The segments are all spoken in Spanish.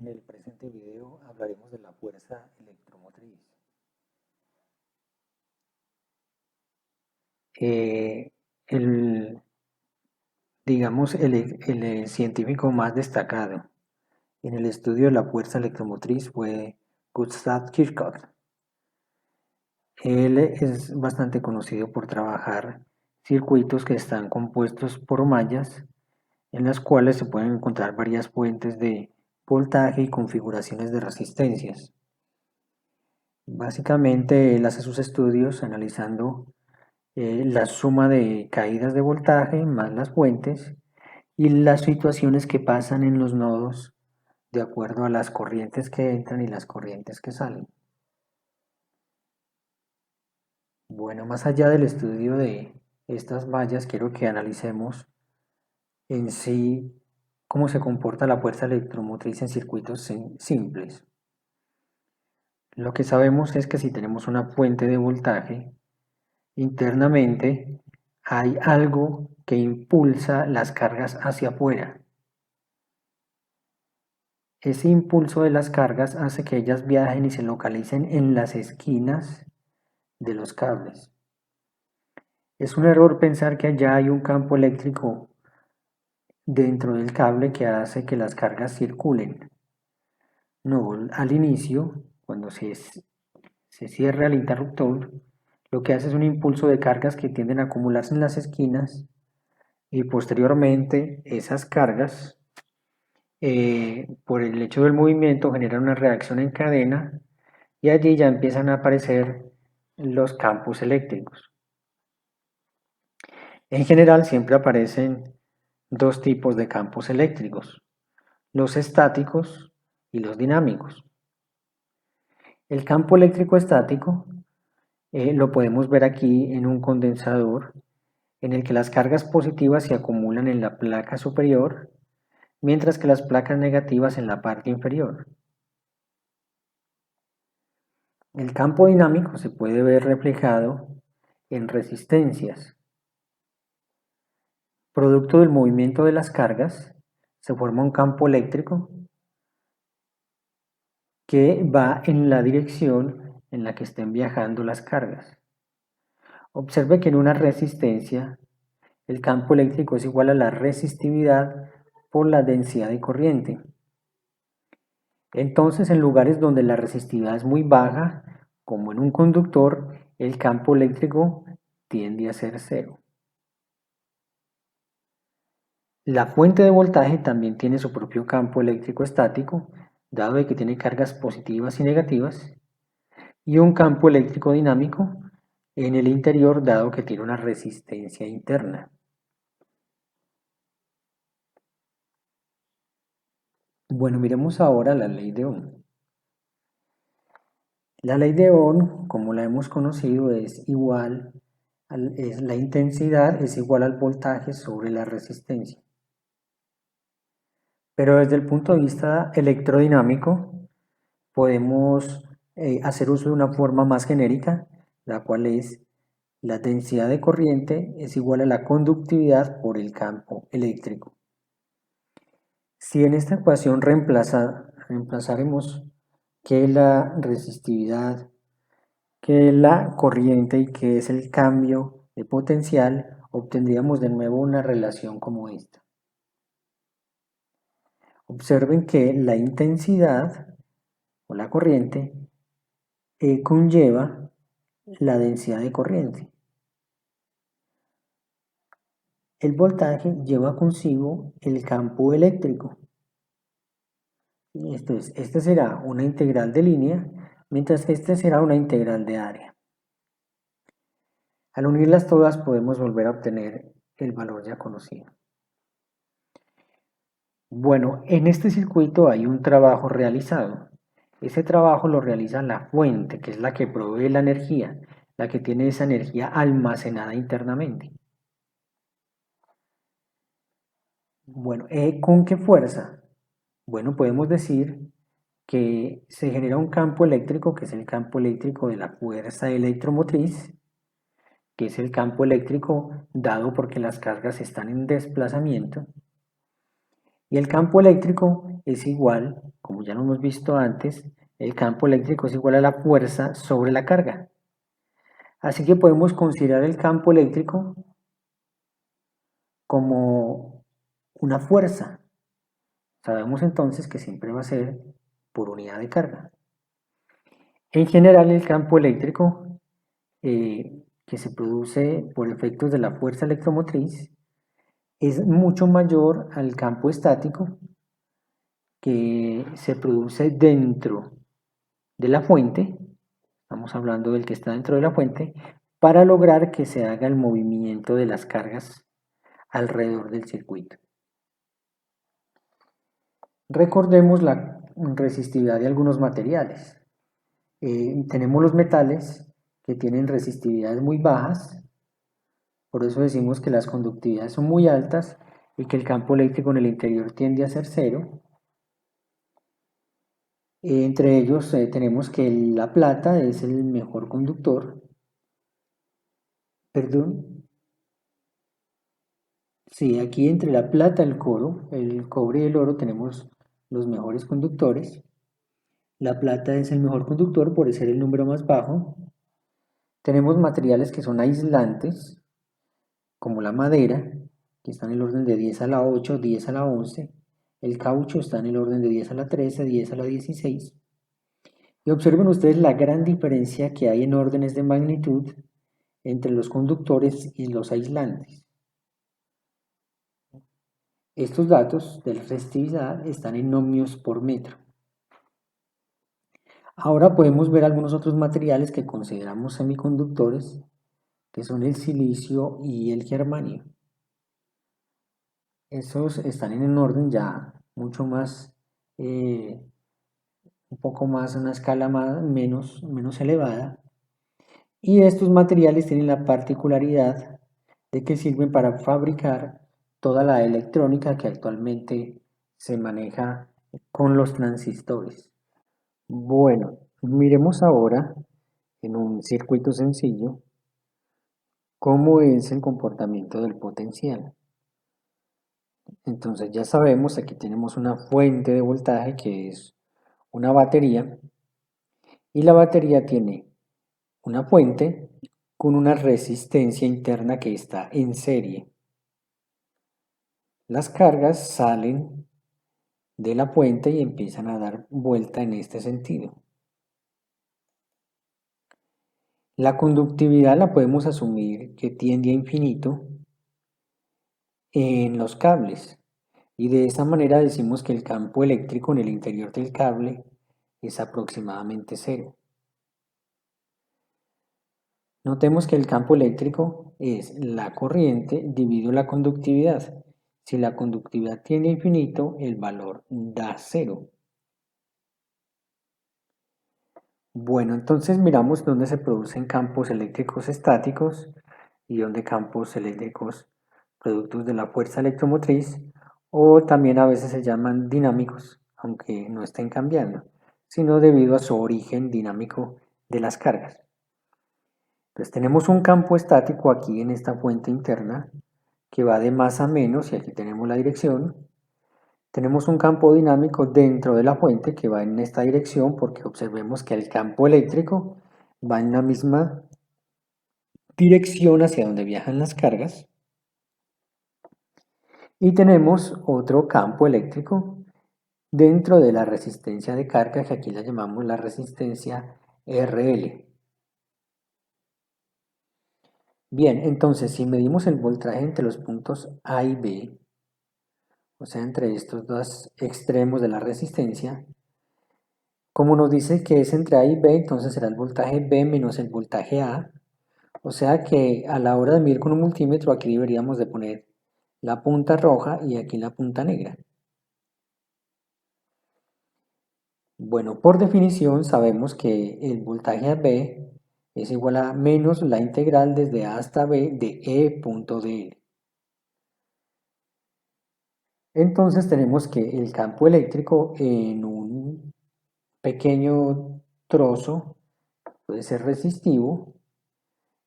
En el presente video hablaremos de la fuerza electromotriz. Eh, el, el científico más destacado en el estudio de la fuerza electromotriz fue Gustav Kirchhoff. Él es bastante conocido por trabajar circuitos que están compuestos por mallas en las cuales se pueden encontrar varias fuentes de voltaje y configuraciones de resistencias. Básicamente él hace sus estudios analizando la suma de caídas de voltaje más las fuentes y las situaciones que pasan en los nodos de acuerdo a las corrientes que entran y las corrientes que salen. Bueno, más allá del estudio de estas mallas, quiero que analicemos en sí cómo se comporta la fuerza electromotriz en circuitos simples. Lo que sabemos es que si tenemos una fuente de voltaje, internamente hay algo que impulsa las cargas hacia afuera. Ese impulso de las cargas hace que ellas viajen y se localicen en las esquinas de los cables. Es un error pensar que allá hay un campo eléctrico dentro del cable que hace que las cargas circulen. No, al inicio, cuando se cierra el interruptor, lo que hace es un impulso de cargas que tienden a acumularse en las esquinas y posteriormente esas cargas, por el hecho del movimiento, generan una reacción en cadena y allí ya empiezan a aparecer los campos eléctricos. En general siempre aparecen dos tipos de campos eléctricos, los estáticos y los dinámicos. El campo eléctrico estático lo podemos ver aquí en un condensador en el que las cargas positivas se acumulan en la placa superior, mientras que las placas negativas en la parte inferior. El campo dinámico se puede ver reflejado en resistencias. Producto del movimiento de las cargas, se forma un campo eléctrico que va en la dirección en la que estén viajando las cargas. Observe que en una resistencia, el campo eléctrico es igual a la resistividad por la densidad de corriente. Entonces, en lugares donde la resistividad es muy baja, como en un conductor, el campo eléctrico tiende a ser cero. La fuente de voltaje también tiene su propio campo eléctrico estático, dado de que tiene cargas positivas y negativas, y un campo eléctrico dinámico en el interior, dado que tiene una resistencia interna. Bueno, miremos ahora la ley de Ohm. La ley de Ohm, como la hemos conocido, es igual, la intensidad es igual al voltaje sobre la resistencia. Pero desde el punto de vista electrodinámico, podemos hacer uso de una forma más genérica, la cual es la densidad de corriente es igual a la conductividad por el campo eléctrico. Si en esta ecuación reemplazaremos que la resistividad, que la corriente y que es el cambio de potencial, obtendríamos de nuevo una relación como esta. Observen que la intensidad o la corriente conlleva la densidad de corriente. El voltaje lleva consigo el campo eléctrico. Este será una integral de línea, mientras que este será una integral de área. Al unirlas todas podemos volver a obtener el valor ya conocido. Bueno, en este circuito hay un trabajo realizado. Ese trabajo lo realiza la fuente, que es la que provee la energía, la que tiene esa energía almacenada internamente. Bueno, ¿con qué fuerza? Bueno, podemos decir que se genera un campo eléctrico, que es el campo eléctrico de la fuerza electromotriz, que es el campo eléctrico dado porque las cargas están en desplazamiento. Y el campo eléctrico es igual, como ya lo hemos visto antes, el campo eléctrico es igual a la fuerza sobre la carga. Así que podemos considerar el campo eléctrico como una fuerza. Sabemos entonces que siempre va a ser por unidad de carga. En general, el campo eléctrico que se produce por efectos de la fuerza electromotriz es mucho mayor al campo estático que se produce dentro de la fuente, estamos hablando del que está dentro de la fuente, para lograr que se haga el movimiento de las cargas alrededor del circuito. Recordemos la resistividad de algunos materiales. Tenemos los metales que tienen resistividades muy bajas, por eso decimos que las conductividades son muy altas y que el campo eléctrico en el interior tiende a ser cero. Entre ellos tenemos que la plata es el mejor conductor. Perdón. Sí, aquí entre la plata, el cobre y el oro tenemos los mejores conductores. La plata es el mejor conductor por ser el número más bajo. Tenemos materiales que son aislantes, como la madera, que está en el orden de 10 a la 8, 10 a la 11. El caucho está en el orden de 10 a la 13, 10 a la 16. Y observen ustedes la gran diferencia que hay en órdenes de magnitud entre los conductores y los aislantes. Estos datos de la resistividad están en ohmios por metro. Ahora podemos ver algunos otros materiales que consideramos semiconductores, que son el silicio y el germanio. Esos están en un orden ya mucho más, un poco más, una escala menos elevada. Y estos materiales tienen la particularidad de que sirven para fabricar toda la electrónica que actualmente se maneja con los transistores. Bueno, miremos ahora en un circuito sencillo cómo es el comportamiento del potencial. Entonces ya sabemos, aquí tenemos una fuente de voltaje que es una batería y la batería tiene una fuente con una resistencia interna que está en serie. Las cargas salen de la fuente y empiezan a dar vuelta en este sentido. La conductividad la podemos asumir que tiende a infinito en los cables y de esa manera decimos que el campo eléctrico en el interior del cable es aproximadamente cero. Notemos que el campo eléctrico es la corriente dividido la conductividad. Si la conductividad tiende a infinito, el valor da cero. Bueno, entonces miramos dónde se producen campos eléctricos estáticos y dónde campos eléctricos productos de la fuerza electromotriz o también a veces se llaman dinámicos, aunque no estén cambiando, sino debido a su origen dinámico de las cargas. Entonces tenemos un campo estático aquí en esta fuente interna que va de más a menos y aquí tenemos la dirección. Tenemos un campo dinámico dentro de la fuente que va en esta dirección porque observemos que el campo eléctrico va en la misma dirección hacia donde viajan las cargas. Y tenemos otro campo eléctrico dentro de la resistencia de carga que aquí la llamamos la resistencia RL. Bien, entonces si medimos el voltaje entre los puntos A y B, o sea, entre estos dos extremos de la resistencia, como nos dice que es entre A y B, entonces será el voltaje B menos el voltaje A. O sea que a la hora de medir con un multímetro aquí deberíamos de poner la punta roja y aquí la punta negra. Bueno, por definición sabemos que el voltaje a B es igual a menos la integral desde A hasta B de E punto dl. Entonces tenemos que el campo eléctrico en un pequeño trozo puede ser resistivo,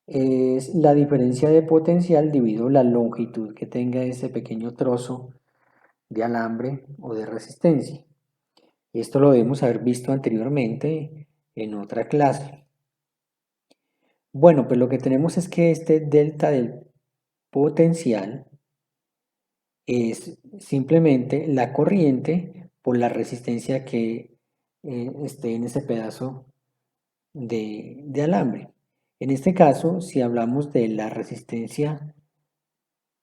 es la diferencia de potencial dividido la longitud que tenga ese pequeño trozo de alambre o de resistencia. Esto lo debemos haber visto anteriormente en otra clase. Bueno, pues lo que tenemos es que este delta del potencial es simplemente la corriente por la resistencia que esté en ese pedazo de alambre. En este caso, si hablamos de la resistencia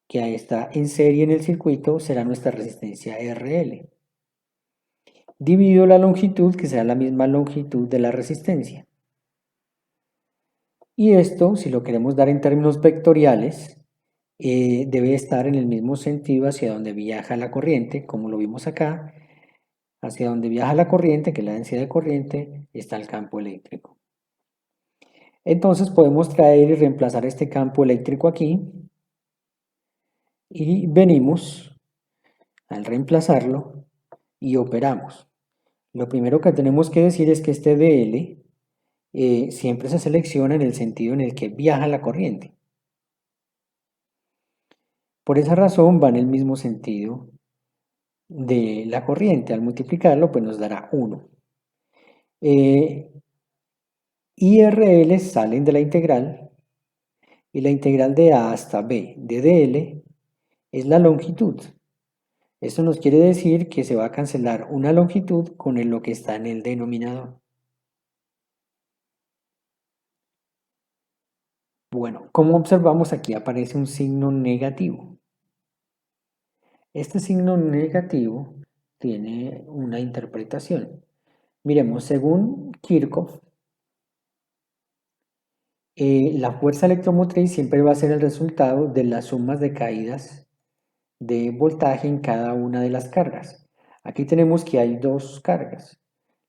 que está en serie en el circuito, será nuestra resistencia RL. Divido la longitud, que será la misma longitud de la resistencia. Y esto, si lo queremos dar en términos vectoriales, debe estar en el mismo sentido hacia donde viaja la corriente, como lo vimos acá. Hacia donde viaja la corriente, que es la densidad de corriente, está el campo eléctrico. Entonces podemos traer y reemplazar este campo eléctrico aquí y venimos al reemplazarlo y operamos. Lo primero que tenemos que decir es que este dl siempre se selecciona en el sentido en el que viaja la corriente. Por esa razón va en el mismo sentido de la corriente. Al multiplicarlo pues nos dará 1. IRL salen de la integral y la integral de A hasta B de dl es la longitud. Esto nos quiere decir que se va a cancelar una longitud con lo que está en el denominador. Bueno, como observamos aquí aparece un signo negativo. Este signo negativo tiene una interpretación. Miremos, según Kirchhoff, la fuerza electromotriz siempre va a ser el resultado de las sumas de caídas de voltaje en cada una de las cargas. Aquí tenemos que hay dos cargas.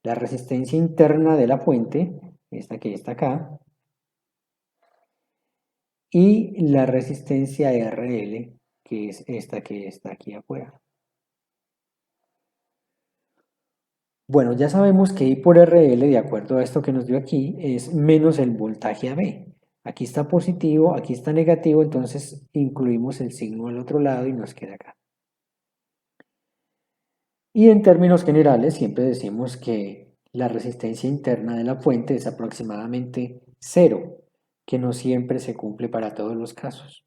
La resistencia interna de la fuente, esta que está acá, y la resistencia RL, que es esta que está aquí afuera. Bueno, ya sabemos que I por RL, de acuerdo a esto que nos dio aquí, es menos el voltaje AB. Aquí está positivo, aquí está negativo, entonces incluimos el signo al otro lado y nos queda acá. Y en términos generales siempre decimos que la resistencia interna de la fuente es aproximadamente 0, que no siempre se cumple para todos los casos.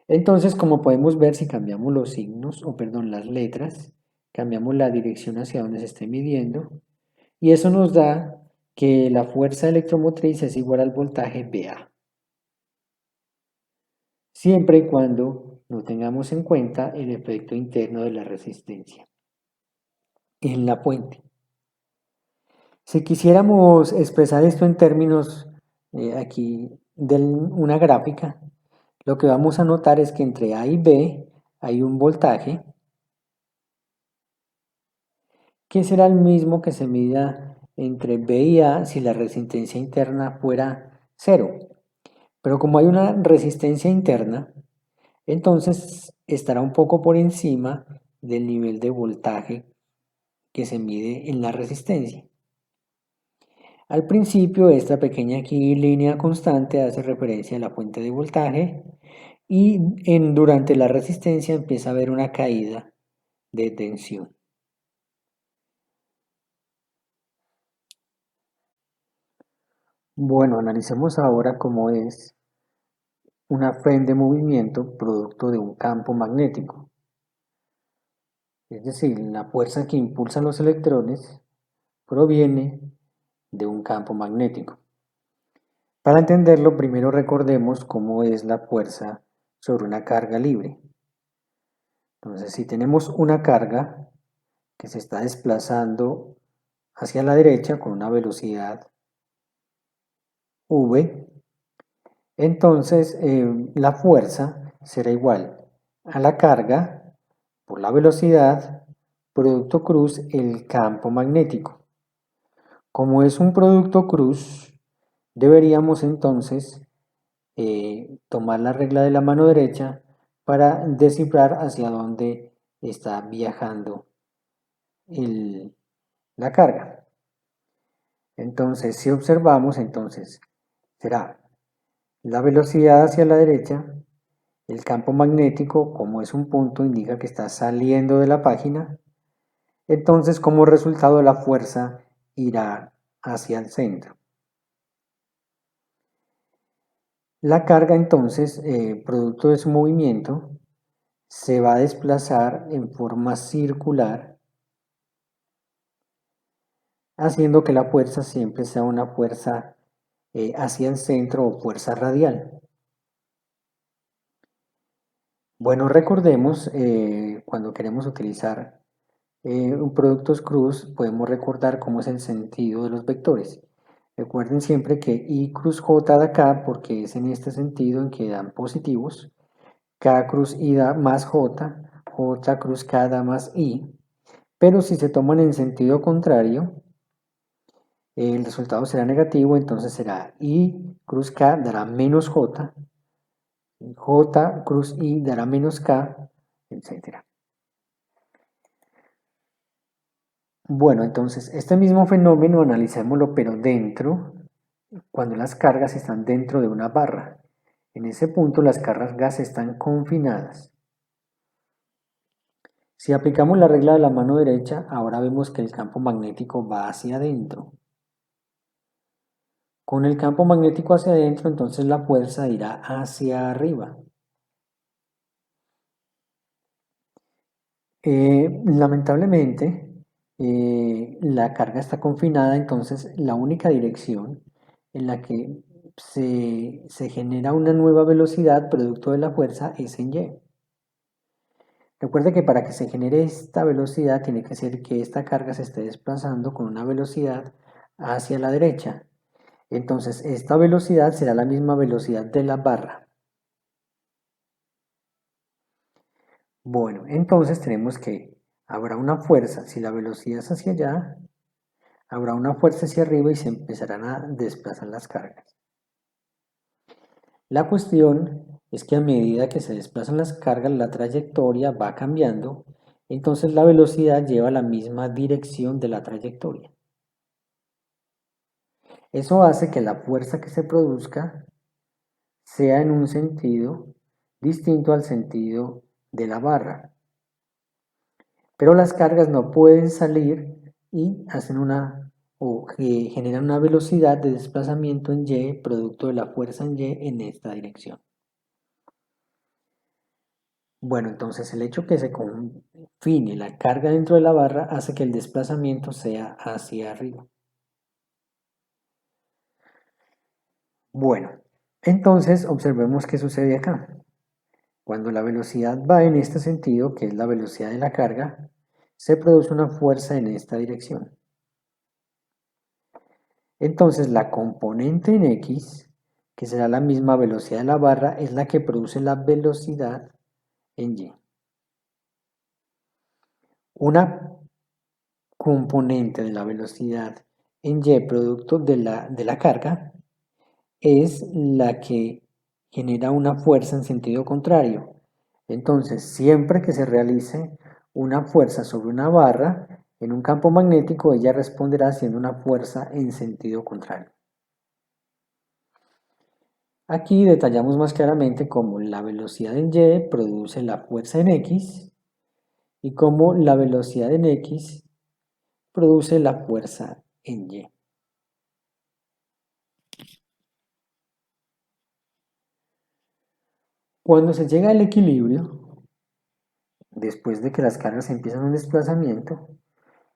Entonces, como podemos ver, si cambiamos los signos, o perdón, las letras, cambiamos la dirección hacia donde se esté midiendo, y eso nos da que la fuerza electromotriz es igual al voltaje VA. Siempre y cuando no tengamos en cuenta el efecto interno de la resistencia en la fuente. Si quisiéramos expresar esto en términos aquí de una gráfica, lo que vamos a notar es que entre A y B hay un voltaje que será el mismo que se mida entre B y A si la resistencia interna fuera 0. Pero como hay una resistencia interna, entonces estará un poco por encima del nivel de voltaje que se mide en la resistencia. Al principio, esta pequeña aquí línea constante hace referencia a la fuente de voltaje y durante la resistencia empieza a haber una caída de tensión. Bueno, analicemos ahora cómo es una fe de movimiento producto de un campo magnético. Es decir, la fuerza que impulsa los electrones proviene de un campo magnético. Para entenderlo, primero recordemos cómo es la fuerza sobre una carga libre. Entonces, si tenemos una carga que se está desplazando hacia la derecha con una velocidad v, entonces la fuerza será igual a la carga por la velocidad producto cruz el campo magnético. Como es un producto cruz, deberíamos entonces tomar la regla de la mano derecha para descifrar hacia dónde está viajando la carga. Entonces, si observamos, entonces será la velocidad hacia la derecha El campo magnético, como es un punto, indica que está saliendo de la página. Entonces, como resultado, la fuerza irá hacia el centro. La carga, entonces, producto de su movimiento, se va a desplazar en forma circular, haciendo que la fuerza siempre sea una fuerza hacia el centro o fuerza radial. Bueno, recordemos, cuando queremos utilizar productos cruz, podemos recordar cómo es el sentido de los vectores. Recuerden siempre que I cruz J da K, porque es en este sentido en que dan positivos. K cruz I da más J, J cruz K da más I. Pero si se toman en sentido contrario, el resultado será negativo, entonces será I cruz K dará menos J, J cruz I dará menos K, etc. Bueno, entonces este mismo fenómeno analicémoslo, pero dentro, cuando las cargas están dentro de una barra. En ese punto las cargas están confinadas. Si aplicamos la regla de la mano derecha, ahora vemos que el campo magnético va hacia adentro. Con el campo magnético hacia adentro, entonces la fuerza irá hacia arriba. Lamentablemente, la carga está confinada, entonces la única dirección en la que se genera una nueva velocidad producto de la fuerza es en Y. Recuerde que para que se genere esta velocidad tiene que ser que esta carga se esté desplazando con una velocidad hacia la derecha. Entonces esta velocidad será la misma velocidad de la barra. Bueno, entonces tenemos que habrá una fuerza, si la velocidad es hacia allá, habrá una fuerza hacia arriba y se empezarán a desplazar las cargas. La cuestión es que a medida que se desplazan las cargas, la trayectoria va cambiando, entonces la velocidad lleva la misma dirección de la trayectoria. Eso hace que la fuerza que se produzca sea en un sentido distinto al sentido de la barra. Pero las cargas no pueden salir y hacen generan una velocidad de desplazamiento en Y producto de la fuerza en Y en esta dirección. Bueno, entonces el hecho que se confine la carga dentro de la barra hace que el desplazamiento sea hacia arriba. Bueno, entonces observemos qué sucede acá. Cuando la velocidad va en este sentido, que es la velocidad de la carga, se produce una fuerza en esta dirección. Entonces la componente en X, que será la misma velocidad de la barra, es la que produce la velocidad en Y. Una componente de la velocidad en Y producto de la carga es la que genera una fuerza en sentido contrario. Entonces, siempre que se realice una fuerza sobre una barra en un campo magnético, ella responderá siendo una fuerza en sentido contrario. Aquí detallamos más claramente cómo la velocidad en Y produce la fuerza en X y cómo la velocidad en X produce la fuerza en Y. Cuando se llega al equilibrio, después de que las cargas empiezan un desplazamiento,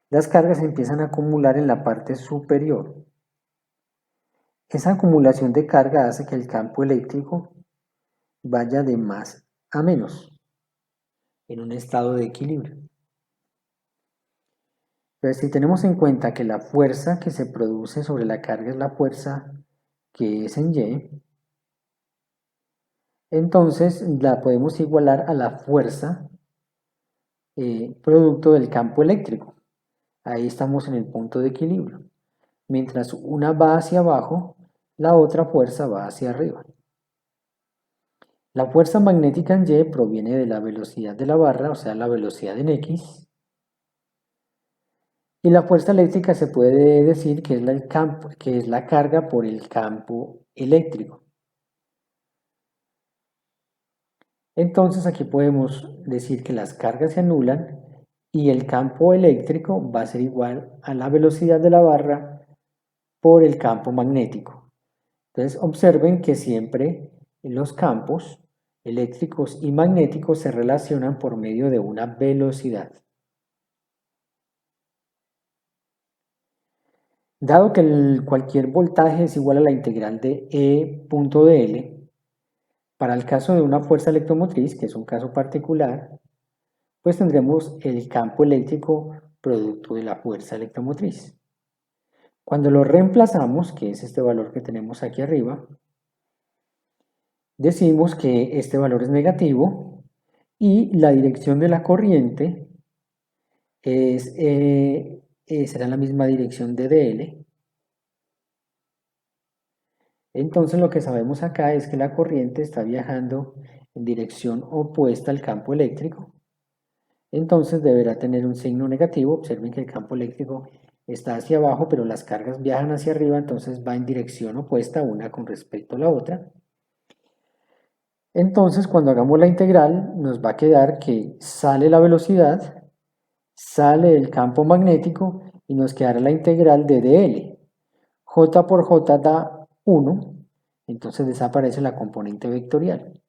las cargas se empiezan a acumular en la parte superior. Esa acumulación de carga hace que el campo eléctrico vaya de más a menos en un estado de equilibrio. Entonces, si tenemos en cuenta que la fuerza que se produce sobre la carga es la fuerza que es en Y, entonces la podemos igualar a la fuerza producto del campo eléctrico. Ahí estamos en el punto de equilibrio. Mientras una va hacia abajo, la otra fuerza va hacia arriba. La fuerza magnética en Y proviene de la velocidad de la barra, o sea, la velocidad en X. Y la fuerza eléctrica se puede decir que es la carga por el campo eléctrico. Entonces aquí podemos decir que las cargas se anulan y el campo eléctrico va a ser igual a la velocidad de la barra por el campo magnético. Entonces observen que siempre los campos eléctricos y magnéticos se relacionan por medio de una velocidad. Dado que cualquier voltaje es igual a la integral de E.dl, para el caso de una fuerza electromotriz, que es un caso particular, pues tendremos el campo eléctrico producto de la fuerza electromotriz. Cuando lo reemplazamos, que es este valor que tenemos aquí arriba, decimos que este valor es negativo y la dirección de la corriente será la misma dirección de dl. Entonces lo que sabemos acá es que la corriente está viajando en dirección opuesta al campo eléctrico. Entonces deberá tener un signo negativo. Observen que el campo eléctrico está hacia abajo, pero las cargas viajan hacia arriba, entonces va en dirección opuesta una con respecto a la otra. Entonces cuando hagamos la integral nos va a quedar que sale la velocidad, sale el campo magnético y nos quedará la integral de dl. J por J da 1, entonces desaparece la componente vectorial.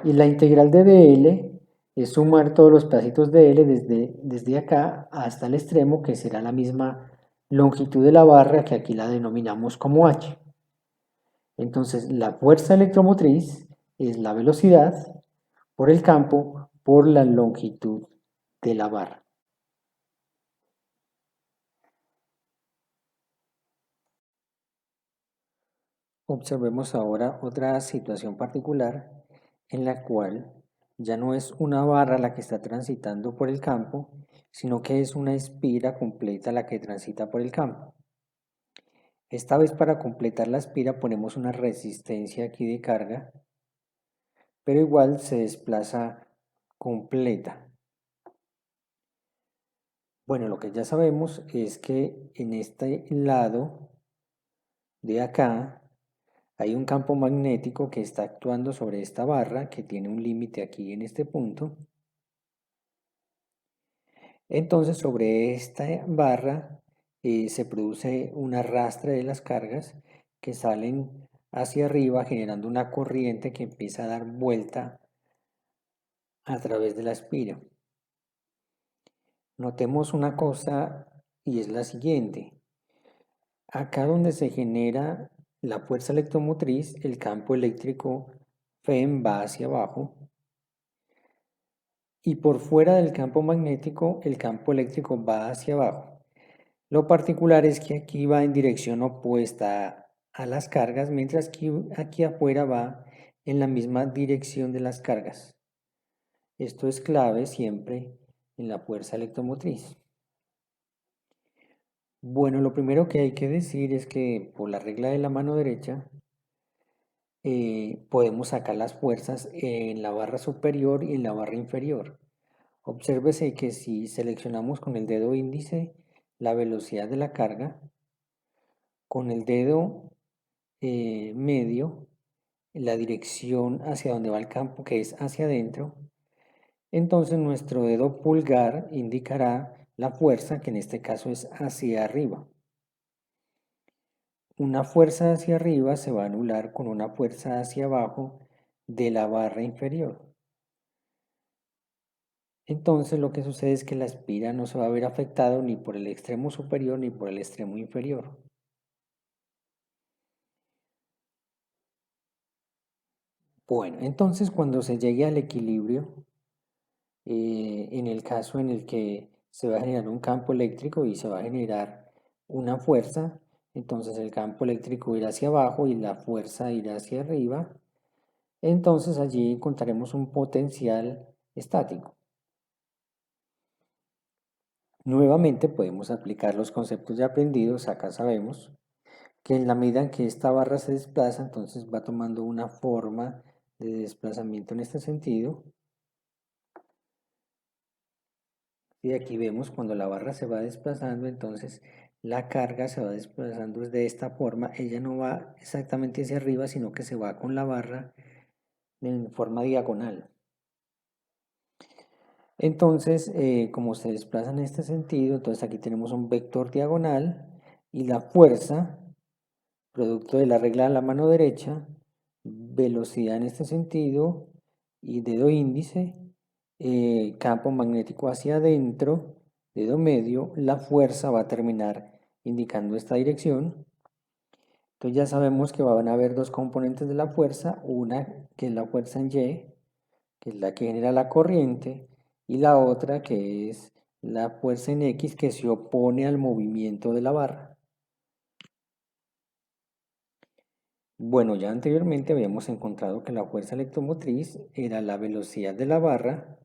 Y la integral de dl es sumar todos los pedacitos de L desde acá hasta el extremo, que será la misma longitud de la barra, que aquí la denominamos como H. Entonces, la fuerza electromotriz es la velocidad por el campo por la longitud de la barra. Observemos ahora otra situación particular en la cual ya no es una barra la que está transitando por el campo, sino que es una espira completa la que transita por el campo. Esta vez para completar la espira ponemos una resistencia aquí de carga, pero igual se desplaza completa. Bueno, lo que ya sabemos es que en este lado de acá hay un campo magnético que está actuando sobre esta barra, que tiene un límite aquí en este punto. Entonces sobre esta barra se produce un arrastre de las cargas que salen hacia arriba generando una corriente que empieza a dar vuelta a través de la espira. Notemos una cosa y es la siguiente. Acá donde se genera la fuerza electromotriz, el campo eléctrico FEM va hacia abajo y por fuera del campo magnético el campo eléctrico va hacia abajo. Lo particular es que aquí va en dirección opuesta a las cargas, mientras que aquí afuera va en la misma dirección de las cargas. Esto es clave siempre en la fuerza electromotriz. Bueno, lo primero que hay que decir es que por la regla de la mano derecha podemos sacar las fuerzas en la barra superior y en la barra inferior. Obsérvese que si seleccionamos con el dedo índice la velocidad de la carga, con el dedo medio la dirección hacia donde va el campo, que es hacia adentro, entonces nuestro dedo pulgar indicará la fuerza, que en este caso es hacia arriba. Una fuerza hacia arriba se va a anular con una fuerza hacia abajo de la barra inferior. Entonces lo que sucede es que la espira no se va a ver afectado ni por el extremo superior ni por el extremo inferior. Bueno, entonces cuando se llegue al equilibrio, en el caso en el que se va a generar un campo eléctrico y se va a generar una fuerza, entonces el campo eléctrico irá hacia abajo y la fuerza irá hacia arriba, entonces allí encontraremos un potencial estático. Nuevamente podemos aplicar los conceptos ya aprendidos. Acá sabemos que en la medida en que esta barra se desplaza, entonces va tomando una forma de desplazamiento en este sentido. Y aquí vemos cuando la barra se va desplazando, entonces la carga se va desplazando de esta forma. Ella no va exactamente hacia arriba, sino que se va con la barra en forma diagonal. Entonces, como se desplaza en este sentido, entonces aquí tenemos un vector diagonal y la fuerza, producto de la regla de la mano derecha, velocidad en este sentido y dedo índice, campo magnético hacia adentro, dedo medio, la fuerza va a terminar indicando esta dirección. Entonces ya sabemos que van a haber dos componentes de la fuerza, una que es la fuerza en Y, que es la que genera la corriente, y la otra que es la fuerza en X que se opone al movimiento de la barra. Bueno, ya anteriormente habíamos encontrado que la fuerza electromotriz era la velocidad de la barra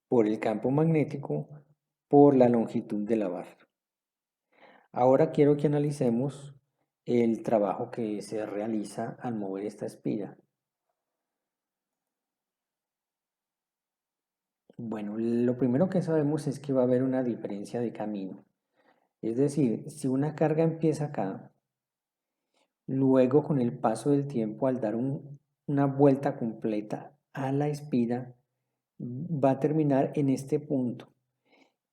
por el campo magnético por la longitud de la barra. Ahora quiero que analicemos el trabajo que se realiza al mover esta espira. Bueno, lo primero que sabemos es que va a haber una diferencia de camino. Es decir, si una carga empieza acá, luego con el paso del tiempo al dar una vuelta completa a la espira, va a terminar en este punto,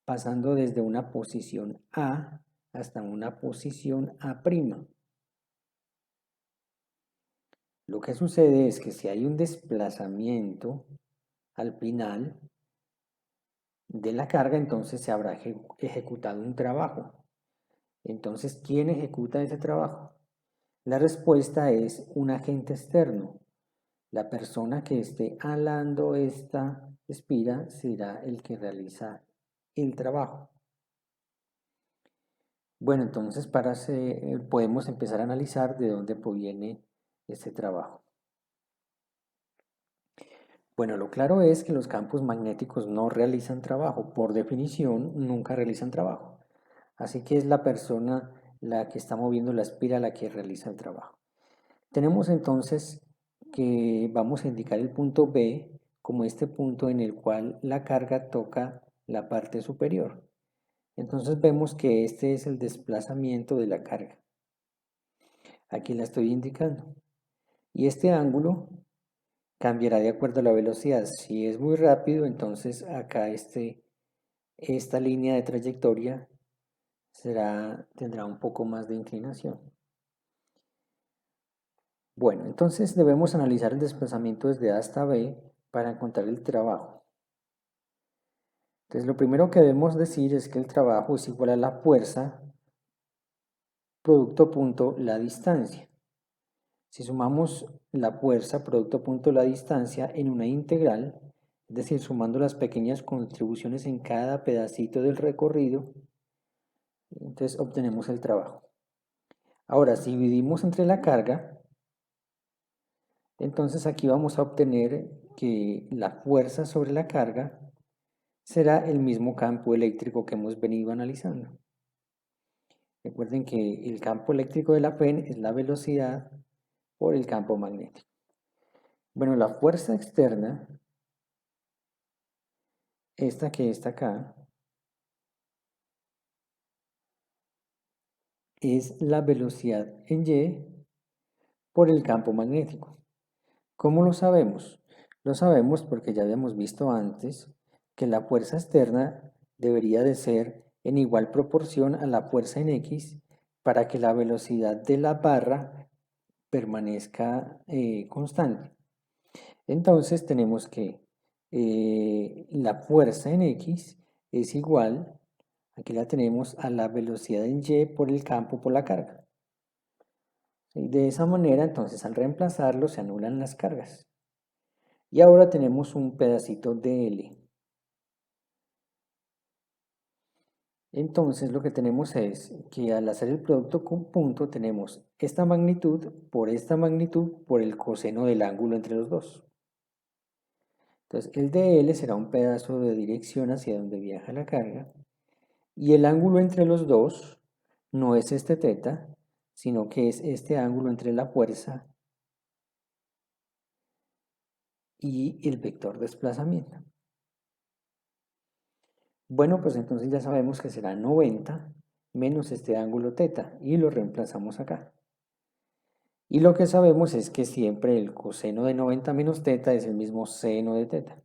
pasando desde una posición A hasta una posición A'. Lo que sucede es que si hay un desplazamiento al final de la carga, entonces se habrá ejecutado un trabajo. Entonces, ¿quién ejecuta ese trabajo? La respuesta es un agente externo. La persona que esté alando esta espira será el que realiza el trabajo. Bueno, entonces podemos empezar a analizar de dónde proviene este trabajo. Bueno, lo claro es que los campos magnéticos no realizan trabajo. Por definición, nunca realizan trabajo. Así que es la persona la que está moviendo la espira la que realiza el trabajo. Tenemos entonces que vamos a indicar el punto B como este punto en el cual la carga toca la parte superior. Entonces vemos que este es el desplazamiento de la carga. Aquí la estoy indicando. Y este ángulo cambiará de acuerdo a la velocidad. Si es muy rápido, entonces acá esta línea de trayectoria tendrá un poco más de inclinación. Bueno, entonces debemos analizar el desplazamiento desde A hasta B para encontrar el trabajo. Entonces lo primero que debemos decir es que el trabajo es igual a la fuerza producto punto la distancia. Si sumamos la fuerza producto punto la distancia en una integral, es decir, sumando las pequeñas contribuciones en cada pedacito del recorrido, entonces obtenemos el trabajo. Ahora, si dividimos entre la carga, entonces aquí vamos a obtener que la fuerza sobre la carga será el mismo campo eléctrico que hemos venido analizando. Recuerden que el campo eléctrico de la FEN es la velocidad por el campo magnético. Bueno, la fuerza externa, esta que está acá, es la velocidad en Y por el campo magnético. ¿Cómo lo sabemos? Lo sabemos porque ya habíamos visto antes que la fuerza externa debería de ser en igual proporción a la fuerza en X para que la velocidad de la barra permanezca constante. Entonces tenemos que la fuerza en X es igual, aquí la tenemos, a la velocidad en Y por el campo por la carga. Y de esa manera, entonces, al reemplazarlo se anulan las cargas. Y ahora tenemos un pedacito de L. Entonces lo que tenemos es que al hacer el producto con punto tenemos esta magnitud por el coseno del ángulo entre los dos. Entonces el dl será un pedazo de dirección hacia donde viaja la carga y el ángulo entre los dos no es este teta, sino que es este ángulo entre la fuerza y el vector desplazamiento. Bueno, pues entonces ya sabemos que será 90 menos este ángulo teta y lo reemplazamos acá. Y lo que sabemos es que siempre el coseno de 90 menos teta es el mismo seno de teta.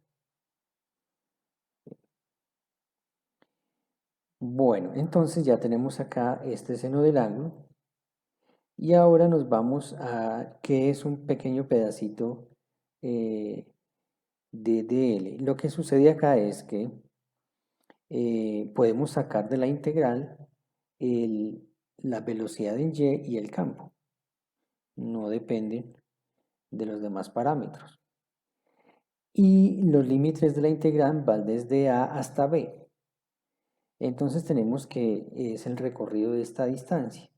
Bueno, entonces ya tenemos acá este seno del ángulo. Y ahora nos vamos a qué es un pequeño pedacito eh, de dl. Lo que sucede acá es que podemos sacar de la integral la velocidad en y y el campo. No dependen de los demás parámetros. Y los límites de la integral van desde a hasta b. Entonces tenemos que es el recorrido de esta distancia,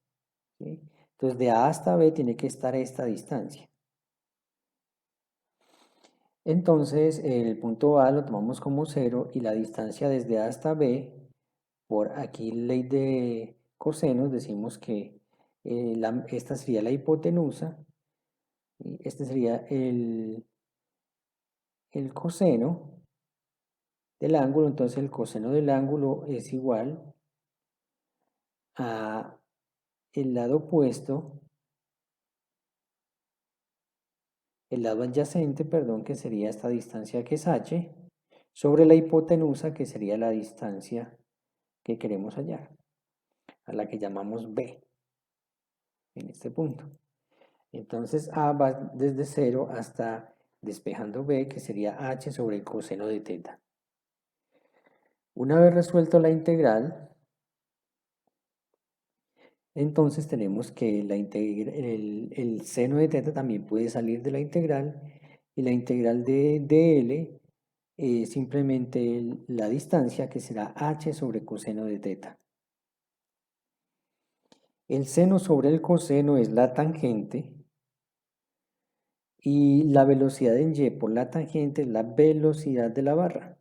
¿sí? Entonces de a hasta b tiene que estar esta distancia. Entonces el punto A lo tomamos como 0 y la distancia desde A hasta B, por aquí ley de cosenos, decimos que esta sería la hipotenusa, y este sería el coseno del ángulo. Entonces el coseno del ángulo es igual a el lado opuesto, el lado adyacente, perdón, que sería esta distancia que es h, sobre la hipotenusa, que sería la distancia que queremos hallar, a la que llamamos b, en este punto. Entonces a va desde 0 hasta despejando b, que sería h sobre el coseno de teta. Una vez resuelto la integral, entonces tenemos que el seno de teta también puede salir de la integral, y la integral de dl es simplemente la distancia, que será h sobre coseno de teta. El seno sobre el coseno es la tangente, y la velocidad en y por la tangente es la velocidad de la barra.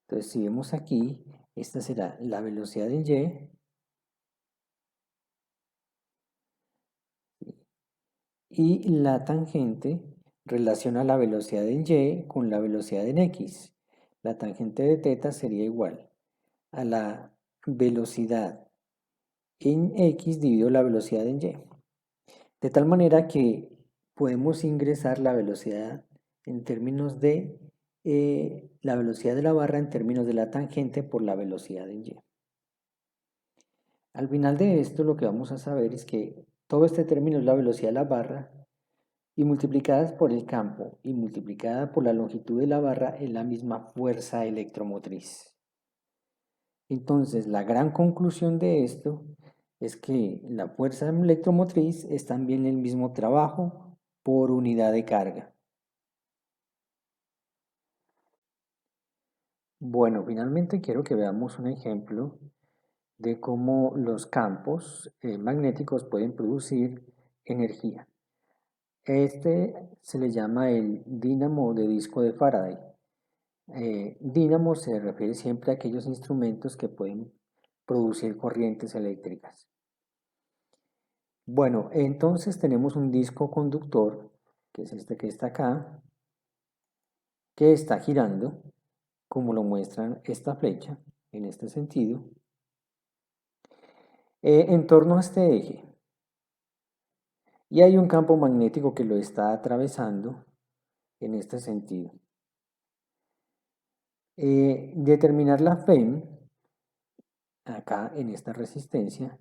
Entonces, si vemos aquí, esta será la velocidad en y la tangente relaciona la velocidad en y con la velocidad en x. La tangente de teta sería igual a la velocidad en x dividido la velocidad en y. De tal manera que podemos ingresar la velocidad en términos de la velocidad de la barra en términos de la tangente por la velocidad en y. Al final de esto lo que vamos a saber es que todo este término es la velocidad de la barra, y multiplicadas por el campo y multiplicada por la longitud de la barra es la misma fuerza electromotriz. Entonces, la gran conclusión de esto es que la fuerza electromotriz es también el mismo trabajo por unidad de carga. Bueno, finalmente quiero que veamos un ejemplo de cómo los campos magnéticos pueden producir energía. Este se le llama el dínamo de disco de Faraday. Dínamo se refiere siempre a aquellos instrumentos que pueden producir corrientes eléctricas. Bueno, entonces tenemos un disco conductor, que es este que está acá, que está girando, como lo muestra esta flecha, en este sentido, en torno a este eje. Y hay un campo magnético que lo está atravesando en este sentido. Determinar la FEM, acá en esta resistencia,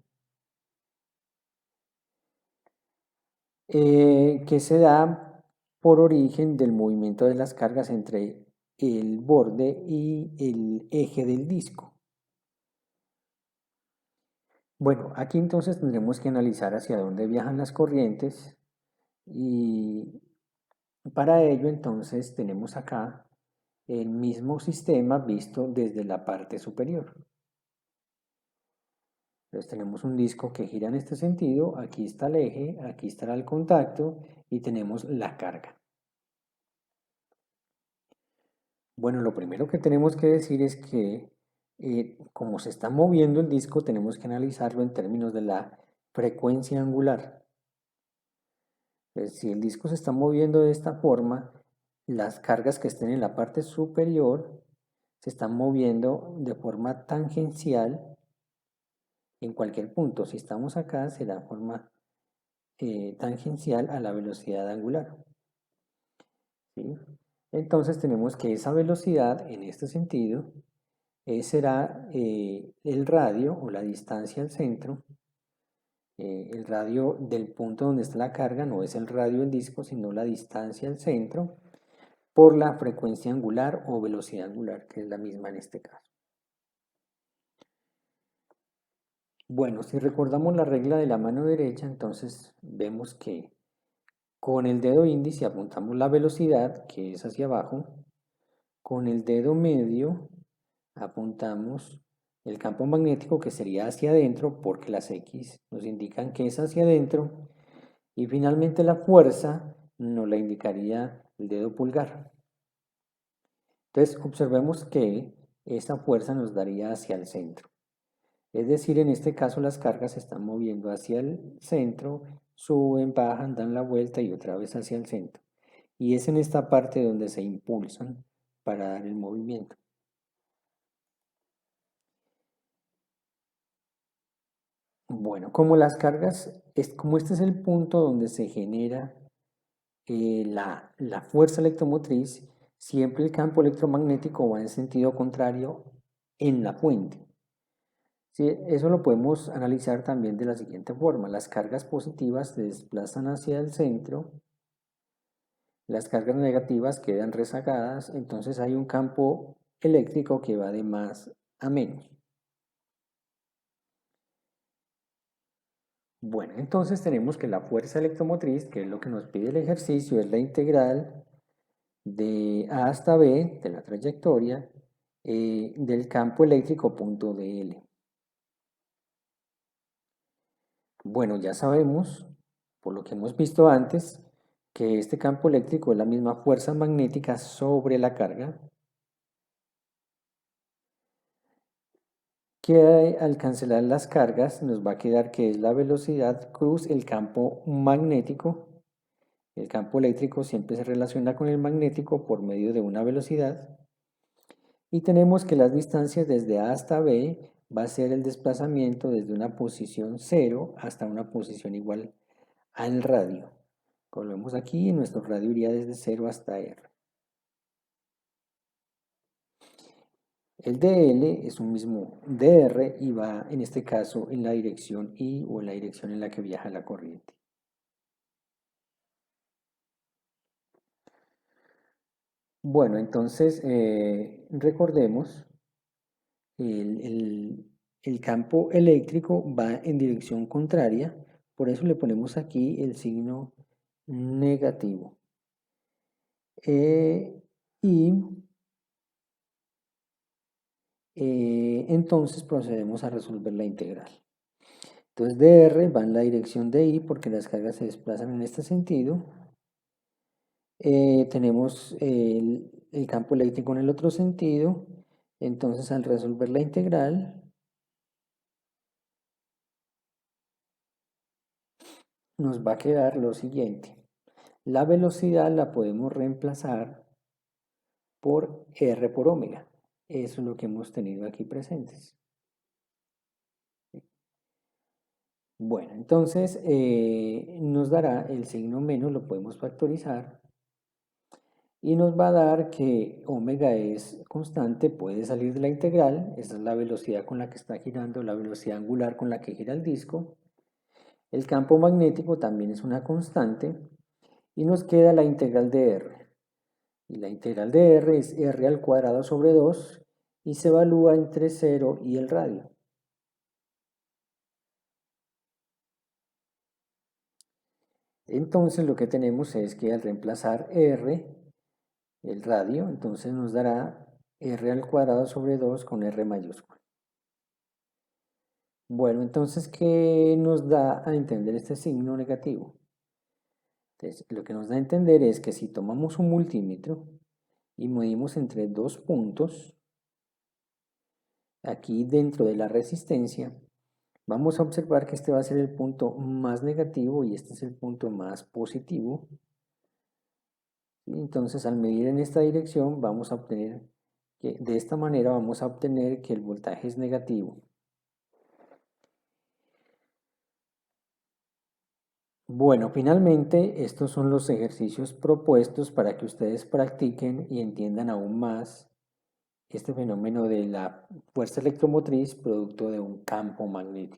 que se da por origen del movimiento de las cargas entre el borde y el eje del disco. Bueno, aquí entonces tendremos que analizar hacia dónde viajan las corrientes, y para ello entonces tenemos acá el mismo sistema visto desde la parte superior. Entonces tenemos un disco que gira en este sentido, aquí está el eje, aquí estará el contacto y tenemos la carga. Bueno, lo primero que tenemos que decir es que como se está moviendo el disco, tenemos que analizarlo en términos de la frecuencia angular. Entonces, si el disco se está moviendo de esta forma, las cargas que estén en la parte superior se están moviendo de forma tangencial en cualquier punto. Si estamos acá, será forma tangencial a la velocidad angular. ¿Sí? Entonces tenemos que esa velocidad en este sentido será el radio o la distancia al centro. El radio del punto donde está la carga no es el radio del disco, sino la distancia al centro por la frecuencia angular o velocidad angular, que es la misma en este caso. Bueno, si recordamos la regla de la mano derecha, entonces vemos que con el dedo índice apuntamos la velocidad, que es hacia abajo. Con el dedo medio apuntamos el campo magnético, que sería hacia adentro, porque las X nos indican que es hacia adentro. Y finalmente la fuerza nos la indicaría el dedo pulgar. Entonces observemos que esa fuerza nos daría hacia el centro. Es decir, en este caso las cargas se están moviendo hacia el centro, suben, bajan, dan la vuelta y otra vez hacia el centro. Y es en esta parte donde se impulsan para dar el movimiento. Bueno, como las cargas, como este es el punto donde se genera la fuerza electromotriz, siempre el campo electromagnético va en sentido contrario en la fuente. Sí, eso lo podemos analizar también de la siguiente forma. Las cargas positivas se desplazan hacia el centro, las cargas negativas quedan rezagadas, entonces hay un campo eléctrico que va de más a menos. Bueno, entonces tenemos que la fuerza electromotriz, que es lo que nos pide el ejercicio, es la integral de A hasta B, de la trayectoria, del campo eléctrico punto dl. Bueno, ya sabemos, por lo que hemos visto antes, que este campo eléctrico es la misma fuerza magnética sobre la carga, que al cancelar las cargas nos va a quedar que es la velocidad cruz el campo magnético. El campo eléctrico siempre se relaciona con el magnético por medio de una velocidad. Y tenemos que las distancias desde A hasta B va a ser el desplazamiento desde una posición 0 hasta una posición igual al radio. Como lo vemos aquí, nuestro radio iría desde 0 hasta R. El dl es un mismo dr y va en este caso en la dirección I o en la dirección en la que viaja la corriente. Bueno, entonces recordemos, el campo eléctrico va en dirección contraria, por eso le ponemos aquí el signo negativo. Y entonces procedemos a resolver la integral. Entonces dr va en la dirección de I porque las cargas se desplazan en este sentido. Tenemos el campo eléctrico en el otro sentido. Entonces al resolver la integral nos va a quedar lo siguiente. La velocidad la podemos reemplazar por R por omega. Eso es lo que hemos tenido aquí presentes. Bueno, entonces nos dará el signo menos, lo podemos factorizar y nos va a dar que omega es constante, puede salir de la integral, esa es la velocidad con la que está girando, la velocidad angular con la que gira el disco. El campo magnético también es una constante y nos queda la integral de R. Y la integral de R es R al cuadrado sobre 2 y se evalúa entre 0 y el radio. Entonces lo que tenemos es que al reemplazar R, el radio, entonces nos dará R al cuadrado sobre 2 con R mayúscula. Bueno, entonces, ¿qué nos da a entender este signo negativo? Entonces, lo que nos da a entender es que si tomamos un multímetro y medimos entre dos puntos, aquí dentro de la resistencia, vamos a observar que este va a ser el punto más negativo y este es el punto más positivo. Entonces, al medir en esta dirección, vamos a obtener que de esta manera vamos a obtener que el voltaje es negativo. Bueno, finalmente estos son los ejercicios propuestos para que ustedes practiquen y entiendan aún más este fenómeno de la fuerza electromotriz producto de un campo magnético.